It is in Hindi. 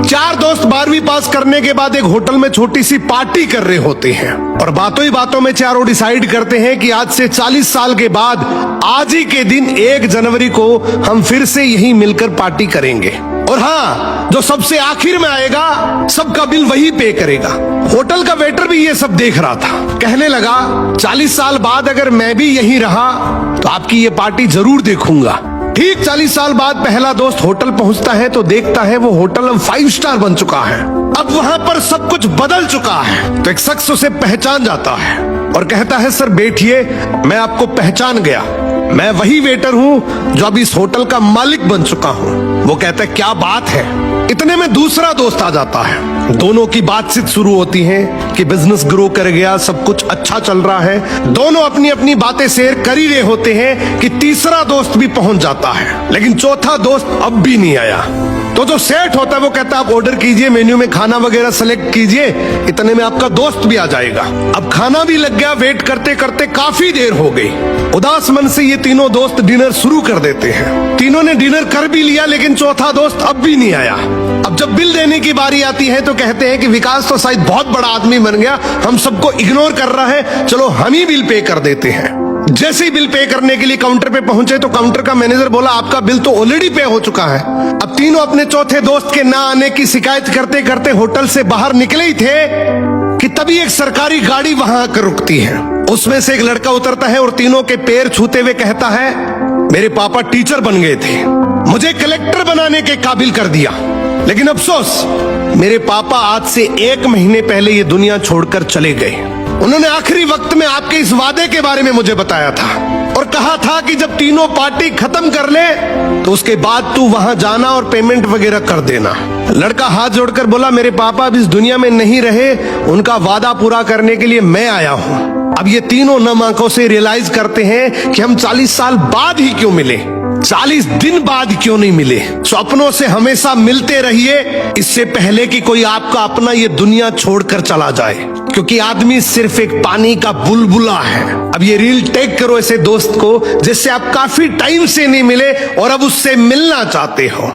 चार दोस्त 12वीं पास करने के बाद एक होटल में छोटी सी पार्टी कर रहे होते हैं और बातों ही बातों में चारों डिसाइड करते हैं कि आज से 40 साल के बाद आज ही के दिन 1 जनवरी को हम फिर से यहीं मिलकर पार्टी करेंगे। और हाँ, जो सबसे आखिर में आएगा सबका बिल वही पे करेगा। होटल का वेटर भी ये सब देख रहा था। कहने लगा 40 साल बाद अगर मैं भी यहीं रहा तो आपकी ये पार्टी जरूर देखूंगा। ठीक 40 साल बाद पहला दोस्त होटल पहुंचता है तो देखता है वो होटल अब 5 स्टार बन चुका है। अब वहां पर सब कुछ बदल चुका है। तो एक शख्स उसे पहचान जाता है और कहता है सर बैठिए, मैं आपको पहचान गया, मैं वही वेटर हूँ जो अब इस होटल का मालिक बन चुका हूँ। वो कहता है क्या बात है। इतने में दूसरा दोस्त आ जाता है। दोनों की बातचीत शुरू होती है कि बिजनेस ग्रो कर गया, सब कुछ अच्छा चल रहा है। दोनों अपनी अपनी बातें शेयर कर ही रहे होते हैं कि तीसरा दोस्त भी पहुंच जाता है, लेकिन चौथा दोस्त अब भी नहीं आया। तो जो सेठ होता है वो कहता है आप ऑर्डर कीजिए, मेन्यू में खाना वगैरह सेलेक्ट कीजिए, इतने में आपका दोस्त भी आ जाएगा। अब खाना भी लग गया। वेट करते करते काफी देर हो गई। उदास मन से ये तीनों दोस्त डिनर शुरू कर देते हैं। तीनों ने डिनर कर भी लिया, लेकिन चौथा दोस्त अब भी नहीं आया। अब जब बिल देने की बारी आती है तो कहते हैं कि विकास तो शायद बहुत बड़ा आदमी बन गया, हम सबको इग्नोर कर रहा है, चलो हम ही बिल पे कर देते हैं। जैसे ही बिल पे करने के लिए काउंटर पे पहुंचे तो काउंटर का मैनेजर बोला आपका बिल तो ऑलरेडी पे हो चुका है। अब तीनों अपने चौथे दोस्त के ना आने की शिकायत करते करते होटल से बाहर निकले ही थे कि तभी एक सरकारी गाड़ी वहां आकर रुकती है। उसमें से एक लड़का उतरता है और तीनों के पैर छूते हुए कहता है मेरे पापा टीचर बन गए थे, मुझे कलेक्टर बनाने के काबिल कर दिया, लेकिन अफसोस मेरे पापा आज से 1 महीने पहले ये दुनिया छोड़कर चले गए। उन्होंने आखिरी वक्त में आपके इस वादे के बारे में मुझे बताया था और कहा था कि जब तीनों पार्टी खत्म कर ले तो उसके बाद तू वहां जाना और पेमेंट वगैरह कर देना। लड़का हाथ जोड़कर बोला मेरे पापा अब इस दुनिया में नहीं रहे, उनका वादा पूरा करने के लिए मैं आया हूं। अब ये तीनों नम आंखों से रियलाइज करते हैं कि हम 40 साल बाद ही क्यों मिले, 40 दिन बाद क्यों नहीं मिले। स्वप्नों से हमेशा मिलते रहिए, इससे पहले कि कोई आपका अपना ये दुनिया छोड़कर चला जाए, क्योंकि आदमी सिर्फ एक पानी का बुलबुला है। अब ये रील टैग करो ऐसे दोस्त को जिससे आप काफी टाइम से नहीं मिले और अब उससे मिलना चाहते हो।